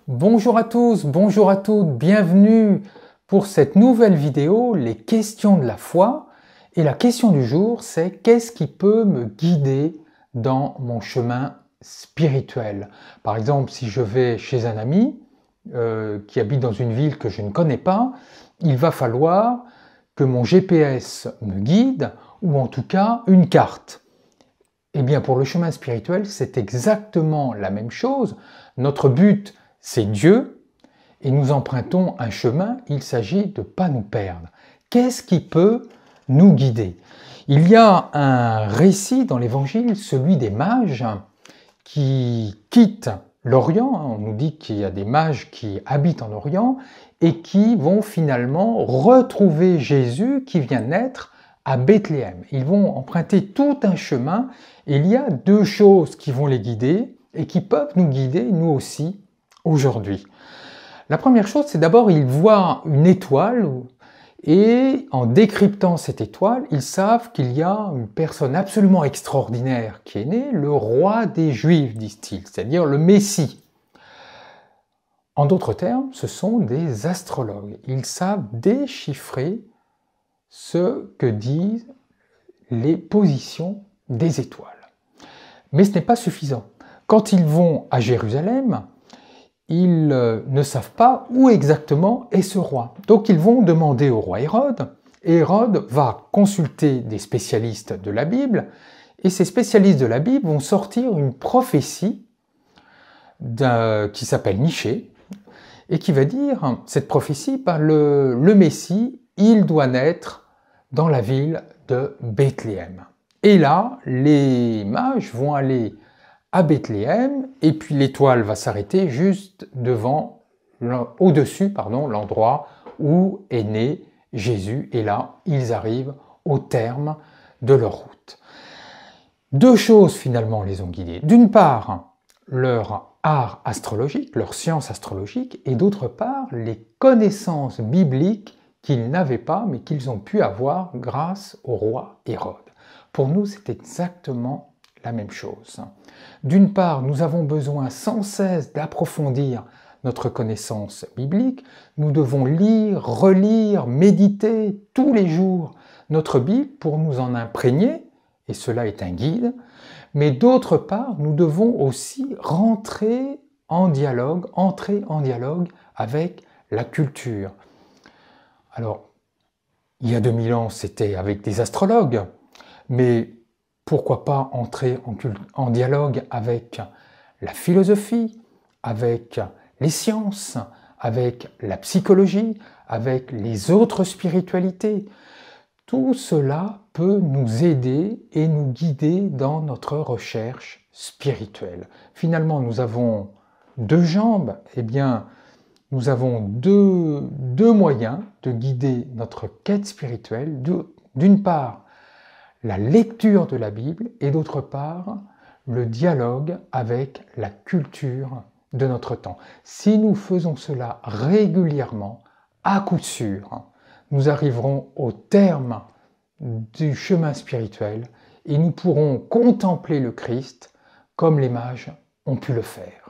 Bonjour à tous, bonjour à toutes, bienvenue pour cette nouvelle vidéo, les questions de la foi. Et la question du jour, c'est qu'est-ce qui peut me guider dans mon chemin spirituel? Par exemple, si je vais chez un ami qui habite dans une ville que je ne connais pas, il va falloir que mon GPS me guide, ou en tout cas une carte. Eh bien, pour le chemin spirituel, c'est exactement la même chose. Notre but, c'est Dieu, et nous empruntons un chemin, il s'agit de ne pas nous perdre. Qu'est-ce qui peut nous guider? Il y a un récit dans l'Évangile, celui des mages, qui quittent l'Orient. On nous dit qu'il y a des mages qui habitent en Orient, et qui vont finalement retrouver Jésus qui vient naître à Bethléem. Ils vont emprunter tout un chemin, et il y a deux choses qui vont les guider, et qui peuvent nous guider, nous aussi, aujourd'hui. La première chose, c'est d'abord, ils voient une étoile, et en décryptant cette étoile, ils savent qu'il y a une personne absolument extraordinaire qui est née, le roi des Juifs, disent-ils, c'est-à-dire le Messie. En d'autres termes, ce sont des astrologues. Ils savent déchiffrer ce que disent les positions des étoiles. Mais ce n'est pas suffisant. Quand ils vont à Jérusalem, ils ne savent pas où exactement est ce roi. Donc ils vont demander au roi Hérode, et Hérode va consulter des spécialistes de la Bible, et ces spécialistes de la Bible vont sortir une prophétie qui s'appelle Michée, et qui va dire, cette prophétie, le Messie, il doit naître dans la ville de Bethléem. Et là, les mages vont aller à Bethléem, et puis l'étoile va s'arrêter juste au-dessus, l'endroit où est né Jésus, et là, ils arrivent au terme de leur route. Deux choses finalement les ont guidés. D'une part, leur art astrologique, leur science astrologique, et d'autre part, les connaissances bibliques qu'ils n'avaient pas, mais qu'ils ont pu avoir grâce au roi Hérode. Pour nous, c'est exactement la même chose. D'une part, nous avons besoin sans cesse d'approfondir notre connaissance biblique. Nous devons lire, relire, méditer tous les jours notre Bible pour nous en imprégner, et cela est un guide. Mais d'autre part, nous devons aussi entrer en dialogue avec la culture. Alors, il y a 2000 ans, c'était avec des astrologues, mais pourquoi pas entrer en dialogue avec la philosophie, avec les sciences, avec la psychologie, avec les autres spiritualités. Tout cela peut nous aider et nous guider dans notre recherche spirituelle. Finalement, nous avons deux jambes, eh bien, nous avons deux moyens de guider notre quête spirituelle. D'une part, la lecture de la Bible, et d'autre part, le dialogue avec la culture de notre temps. Si nous faisons cela régulièrement, à coup sûr, nous arriverons au terme du chemin spirituel et nous pourrons contempler le Christ comme les mages ont pu le faire.